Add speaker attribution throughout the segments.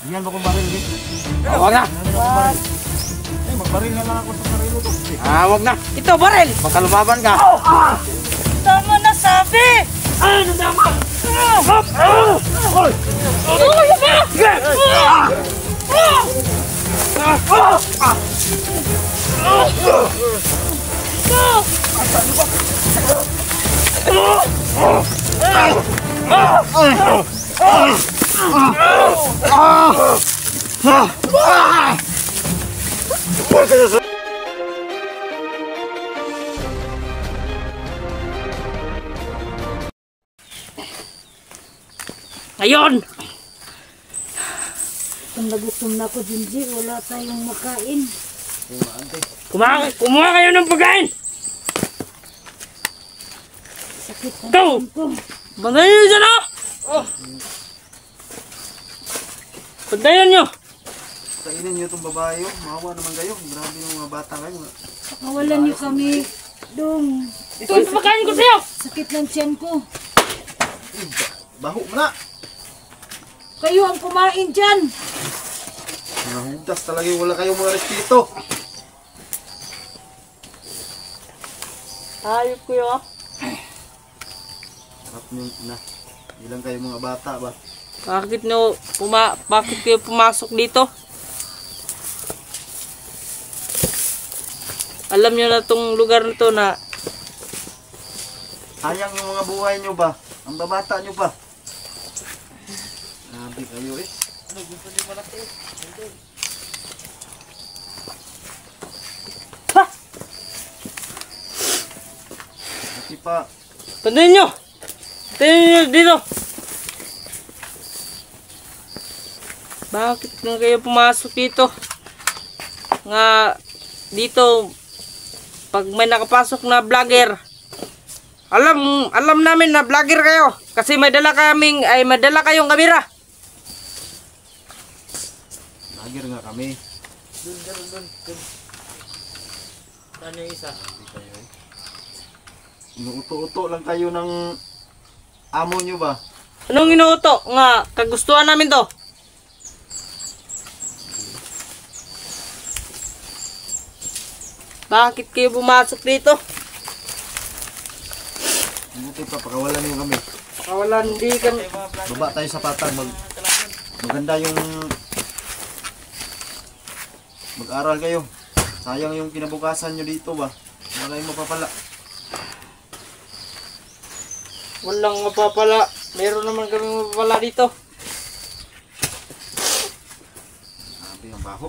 Speaker 1: Yan ba kung baril eh?
Speaker 2: Wag na.
Speaker 1: Magbaril na lang ako sa sarili ko.
Speaker 2: Wag na.
Speaker 3: Ito, baril!
Speaker 2: Baka lumaban ka.
Speaker 3: Tama na sabi!
Speaker 1: Ano tama?
Speaker 3: Ngayon!
Speaker 4: Kung nagutom na ako, Jinji, wala tayong makain.
Speaker 3: Kumuha kayo ng pagkain!
Speaker 4: Sakit na
Speaker 3: Go!
Speaker 4: ko.
Speaker 3: Bantayan nyo dyan, oh! Bantayan nyo!
Speaker 1: Kainin niyo itong babae yun. Maawa naman kayo. Grabe yung mga bata kayo.
Speaker 4: Kawalan niyo kami. Dong,
Speaker 3: Ito ang pagkain ko sa'yo!
Speaker 4: sakit ng tiyan ko.
Speaker 1: Baho mo na.
Speaker 4: Kayo ang kumain dyan.
Speaker 1: Mga hudas talaga yung wala kayong mga respeto.
Speaker 3: Ayop ko yun,
Speaker 1: Harap niyo na. Ilang kayo mga bata ba?
Speaker 3: Bakit kayo pumasok dito? Alam nyo na tong lugar na to na
Speaker 1: Sayang yung mga buhay nyo ba? Ang babata nyo pa. Grabe kayo eh.
Speaker 3: ha!
Speaker 1: Kasi pa.
Speaker 3: Bantayan nyo! Bantayan nyo dito! Bakit na kayo pumasok dito? Nga dito pag may nakapasok na vlogger, alam namin na vlogger kayo kasi may dala kayong kamera.
Speaker 1: Lager nga kami.
Speaker 3: Ano yung isa?
Speaker 1: Inuuto-uto lang kayo ng amo nyo ba?
Speaker 3: Anong inuuto? Nga kagustuhan namin to. Bakit kayo pumasok dito?
Speaker 1: Buti pa, pakawalan nyo kami.
Speaker 3: Pakawalan, hindi kami.
Speaker 1: Baba tayo sa patang. Maganda yung mag-aral kayo. Sayang yung kinabukasan nyo dito ba? Wala yung mapapala.
Speaker 3: Walang mapapala. Meron naman kami mapapala dito.
Speaker 1: Grabe ang baho.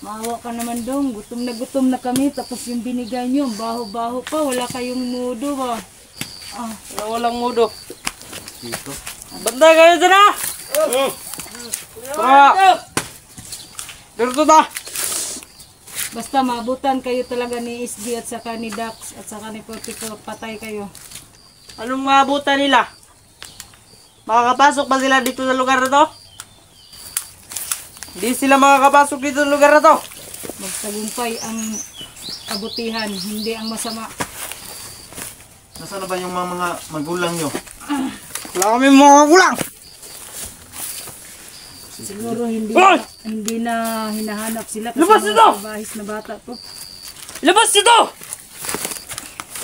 Speaker 4: Maawa ka naman, Dong. Gutom na kami. Tapos yung binigay nyo, baho-baho pa. Wala kayong mudo ba?
Speaker 3: Walang mudo.
Speaker 1: Dito.
Speaker 3: Banda kayo dyan, ah! Tara! Dito ta!
Speaker 4: Basta maabutan kayo talaga ni SB at saka ni Dax at saka ni Portico. Patay kayo.
Speaker 3: Anong maabutan nila? Makakapasok ba sila dito sa lugar na to? Hindi sila makakapasok dito sa lugar na to.
Speaker 4: Magtagumpay ang kabutihan, hindi ang masama.
Speaker 1: Nasaan na ba yung mga magulang nyo?
Speaker 3: Wala kami mga kulang.
Speaker 4: Siguro hindi na hinahanap sila kasi
Speaker 3: Labas
Speaker 4: mga
Speaker 3: dito!
Speaker 4: bahis na bata to.
Speaker 3: Labas dito!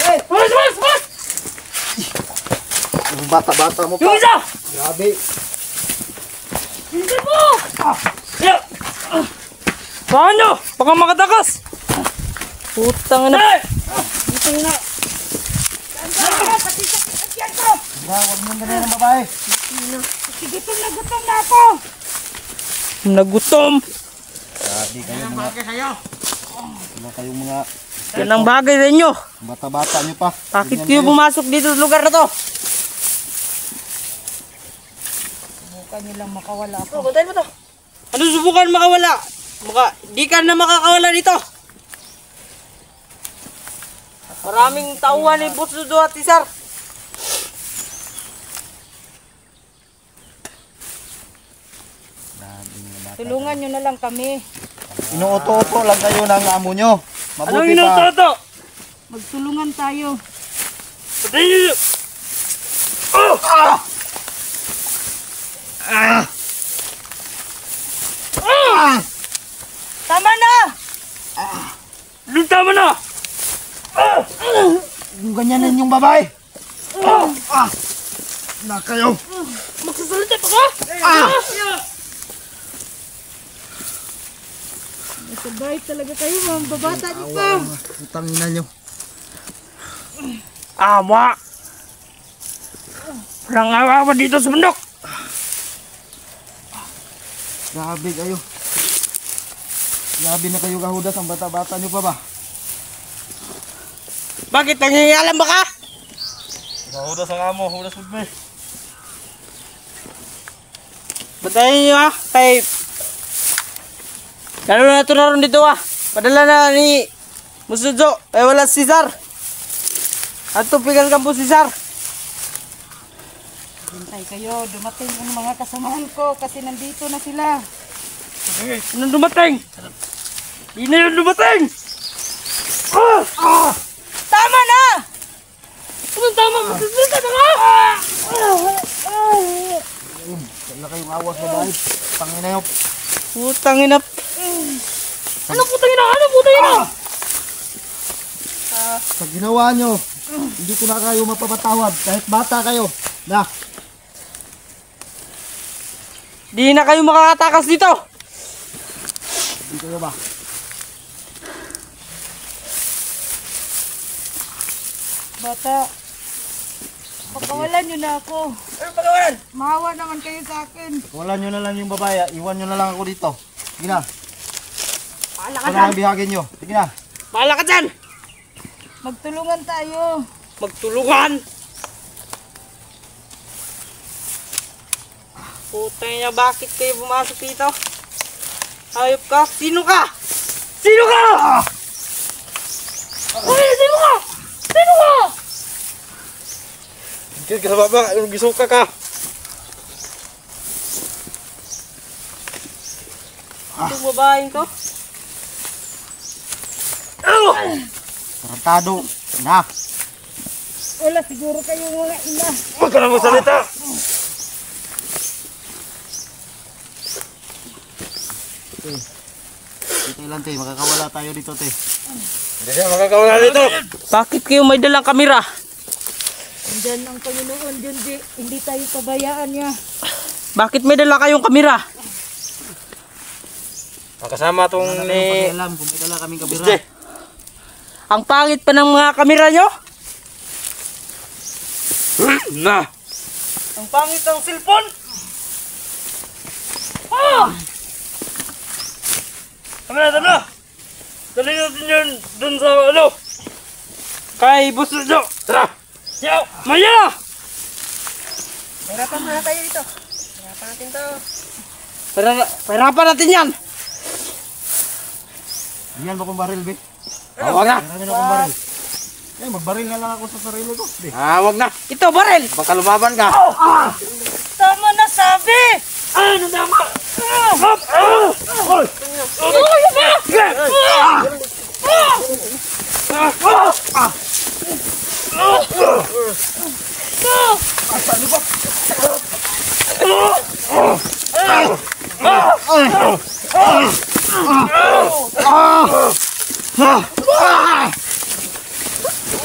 Speaker 3: Hey! Labas!
Speaker 1: Yung bata-bata mo pa.
Speaker 3: Yung isa!
Speaker 1: Grabe.
Speaker 3: Hindi po! Paano? Baka makatakas! Putang na! Putang na!
Speaker 1: Huwag mo ganyan ang babae.
Speaker 4: Gutom na ako!
Speaker 3: Nagutom!
Speaker 1: Grabe kayo mga. Wala kayong mga
Speaker 3: Yan ang bagay sa inyo.
Speaker 1: bata-bata nyo pa.
Speaker 3: Bakit kayo pumasok dito sa lugar na to?
Speaker 4: Subukan nyo lang makawala ako.
Speaker 3: Bantayin mo to. Ano subukan makawala? Di ka na makakawala dito. Maraming tauhan ni Butsudo at Tisar.
Speaker 4: Tulungan nyo na lang kami.
Speaker 1: Inuuto-uto lang kayo ng amo nyo.
Speaker 3: Anong
Speaker 1: Mabuti pa.
Speaker 3: inutoto?
Speaker 4: Magtulungan tayo.
Speaker 3: Bantayin nyo. Oh!
Speaker 4: Tama na!
Speaker 3: Tama na!
Speaker 1: Yung ganyanin yung babae. Na kayo.
Speaker 3: Magsasalita pa ka?
Speaker 4: Sabay talaga kayo, mga babata niyo pa.
Speaker 1: Utang ina nyo.
Speaker 3: Awa! Walang awa dito sa bundok!
Speaker 1: Grabe kayo. Grabe na kayo kahudas. Ang bata-bata nyo pa ba?
Speaker 3: Bakit nangingialam ba ka?
Speaker 1: Kahudas ang amo. Hudas mo ba?
Speaker 3: Batayin niyo ha, kay... Lalo na ito na rin dito ha. Padala na ni Musudzo. Eh wala si Cesar. At tupigan ka po si Cesar.
Speaker 4: Hintay kayo, dumating ang mga kasamahan ko kasi nandito na sila.
Speaker 3: Anong dumating? Di na yun dumating!
Speaker 4: Tama na!
Speaker 3: Anong tama? Magsasalita na ka!
Speaker 1: Wala kayong awas babae. Tangina nyo.
Speaker 3: Putang ina. Anong putang ina? Anong putang ina?
Speaker 1: Sa ginawa nyo, hindi ko na kayo mapapatawad. Kahit bata kayo. Na.
Speaker 3: Di na kayo makakatakas dito.
Speaker 1: Hindi kayo ba?
Speaker 4: Bata, pagkawalan nyo na ako.
Speaker 3: Ano pagawalan?
Speaker 4: Maawa naman kayo sa akin.
Speaker 1: Wala nyo na lang yung babae. Iwan nyo na lang ako dito. Sige na.
Speaker 3: Bahala ka
Speaker 1: Ano
Speaker 3: dyan.
Speaker 1: ang bihagin nyo? Sige na.
Speaker 3: Bahala ka dyan.
Speaker 4: Magtulungan tayo.
Speaker 3: Magtulungan. Putang ina, bakit kayo pumasok dito? Hayop ka? Sino ka? Sino ka? Uy, sino ka? Sino ka?
Speaker 1: Sige ka sa baba. Gisuka ka.
Speaker 3: Itong babaeng to?
Speaker 1: Tarantado. Na.
Speaker 4: Wala siguro kayong mga ina.
Speaker 1: Huwag ka na magsalita. Dito lang, te. Makakawala tayo dito, te. Hindi siya makakawala dito.
Speaker 3: Bakit kayo may dalang kamera?
Speaker 4: Diyan ang Panginoon, Diyan hindi tayo pabayaan niya.
Speaker 3: Bakit may dala kayong kamera?
Speaker 1: Kasama tong
Speaker 3: ni-
Speaker 1: pakialam kung may dala kaming kabira.
Speaker 3: Ang pangit pa ng mga kamera nyo?
Speaker 1: Na.
Speaker 3: Ang pangit ng cellphone? Ah! Tama! Dali natin yun dun sa ano? Kay Musudzo! Tara! Yaw! Maya!
Speaker 4: Hirapan muna tayo dito. Hirapan natin to.
Speaker 3: Pahirapan natin yan!
Speaker 1: Yan ba kung baril, be?
Speaker 3: Wag na!
Speaker 1: Marami na akong baril. Eh, magbaril na lang ako sa sarili ko, be.
Speaker 3: Wag na! Ito, baril!
Speaker 1: Baka lumaban ka.
Speaker 4: Tama na sabi!
Speaker 3: Ano tama?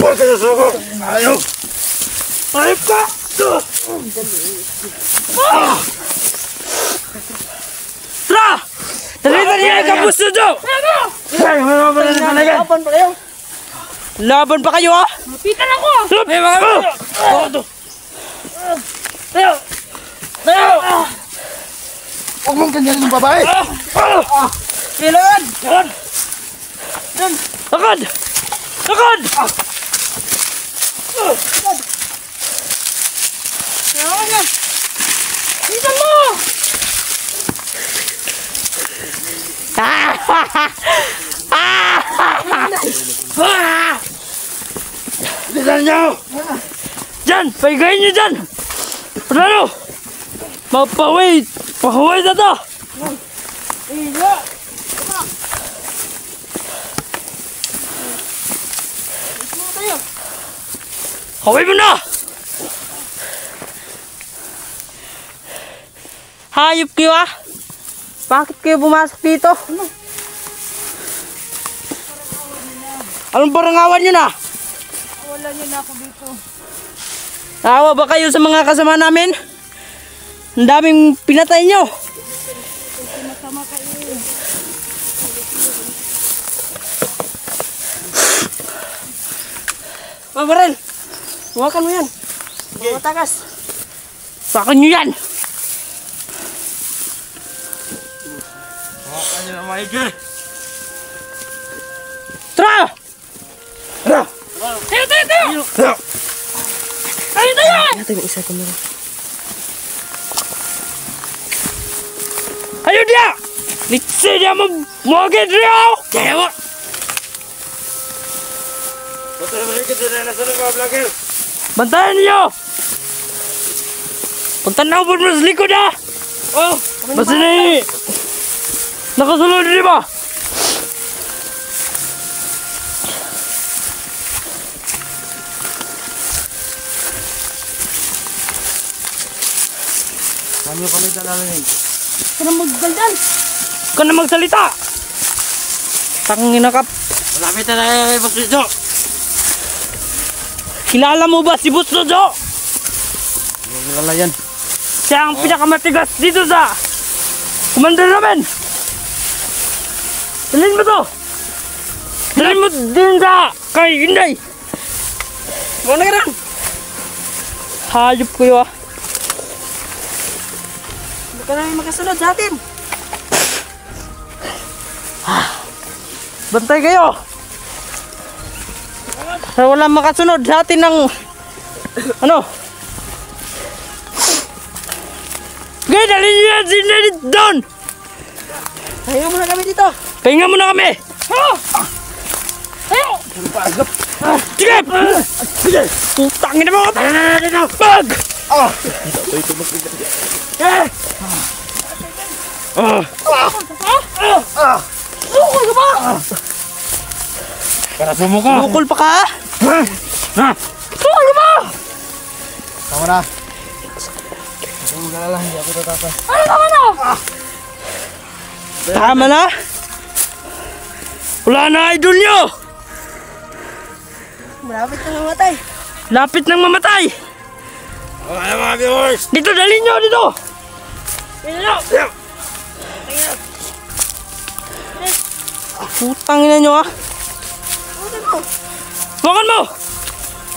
Speaker 1: Huwag ka na suko. Ayaw.
Speaker 3: Ayop ka! Tara! Dali na ka, Musudzo! Laban pa kayo, ha?
Speaker 4: Mapitan ako!
Speaker 3: Hey, mga Tayo! Tayo!
Speaker 1: Huwag mong ganyan yung babae.
Speaker 3: Kailangan! Lakad! Lakad!
Speaker 4: Kailangan na! Pitan mo!
Speaker 3: Bilisan nyo! Diyan! Paigayin nyo dyan! Ano? Mapawait! Pahawait na to!
Speaker 4: Iya!
Speaker 3: Haway mo na! Hayop kayo, ah! Bakit kayo pumasok dito? Anong parangawan nyo na?
Speaker 4: Wala niyo na ako dito.
Speaker 3: Naawa ba kayo sa mga kasama namin? Ang daming pinatay nyo.
Speaker 4: Masama kayo.
Speaker 3: Mabarel, huwakan mo yan. Mga tagas. Huwakan nyo yan.
Speaker 2: Hawakan nyo na maigi.
Speaker 3: Tara!
Speaker 2: Tara!
Speaker 3: Tayo!
Speaker 2: Tara!
Speaker 3: Tayo! Natin yung isa ko meron. Ayo dia! Litsi dia mau-moged dia! Kaya mo!
Speaker 2: Betul balik kita na nasa mga vlogger.
Speaker 3: Bantayan niyo! Pagtanaw po mas likod ha!
Speaker 2: Oh!
Speaker 3: Basta na nakasulod di ba?
Speaker 1: Kami palitan namin.
Speaker 4: Para magdaldal.
Speaker 3: Huwag ka na magsalita! Tangina ka!
Speaker 2: Malapit na tayo kay Boss Jojo.
Speaker 3: Kilala mo ba si Boss Jojo?
Speaker 1: Kilala yan.
Speaker 3: Siya ang pinakamatigas dito sa commander namin! Dalhin mo to! Dalhin mo din sa kay Inday! Muna ka rin! Hayop ko yun ah! Hindi ka namin makasunod sa atin! Bantay kayo! Para wala makasunod sa atin ng ano? Okay, dalhin nyo yan si Inday doon! Pahinga muna kami dito! Pahinga muna kami! Tayo! Sige! Sige! Putangin na mo! Bag! Bukol ka ba?
Speaker 2: Para sumuko.
Speaker 3: Bukol pa ka?
Speaker 2: Ha?
Speaker 3: Bukol ka ba?
Speaker 1: Tama na. Huwag mo galala, hindi ako tatakas.
Speaker 3: Ano tama na? Tama na? Wala na idol nyo!
Speaker 4: Malapit na mamatay.
Speaker 3: Lapit nang mamatay!
Speaker 2: Okay mga viewers.
Speaker 3: Dito, dalhin nyo! Dito! Dito! Putang ina nyo ah! Hawakan mo!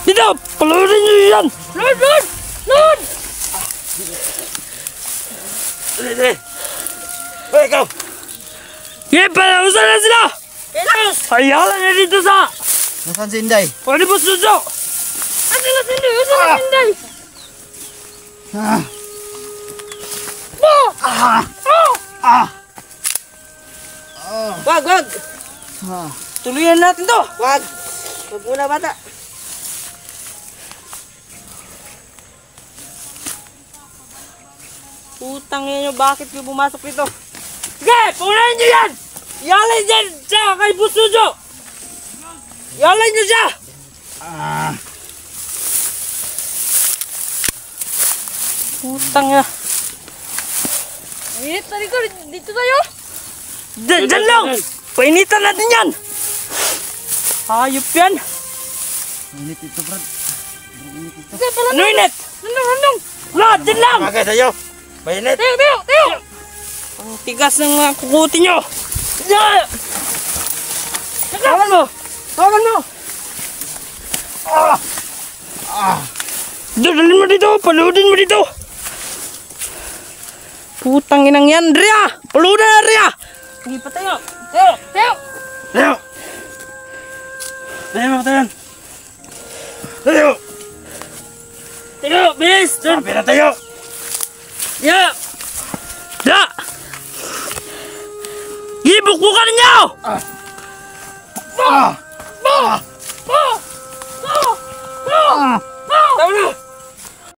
Speaker 3: Dito! Palurin nyo yan! Lord! Lord! Lord!
Speaker 2: Dali. Hoy, ikaw.
Speaker 3: Sige, palausan na sila! Ayalan na dito sa...
Speaker 1: Nasaan si Inday?
Speaker 3: Pwede po suso! Asa na sinday? Asa na sinday? Wag, wag! Tuluyan natin to! Wag! Wag muna bata! Putang ina nyo, bakit kayo pumasok dito? Sige, punahin nyo yan! Yalay dyan siya kay Busujo! Yalay nyo siya! Putang ina!
Speaker 4: Init, tari ko. Dito tayo.
Speaker 3: Dyan lang! Painitan natin yan! Hayop yan!
Speaker 1: Init ito, Brad.
Speaker 4: Sige, pala.
Speaker 3: Ano init?
Speaker 4: Handong.
Speaker 3: Lahat, dyan lang!
Speaker 2: Bagay sa'yo. Mainit.
Speaker 4: Tayo.
Speaker 3: Ang tigas ng mga kukuti nyo! Yeah! Hawakan mo! Hawakan mo! Dalhin mo dito! Paludin mo dito! Putang inang yan! Ria! Paludan na Ria! Sige pa tayo! Tayo!
Speaker 2: Tayo. Tayo mga tayo. Tayo.
Speaker 3: Tayo! Bilis!
Speaker 2: Sabi na tayo.
Speaker 3: Ya! Ya! Ibukbukan ninyo!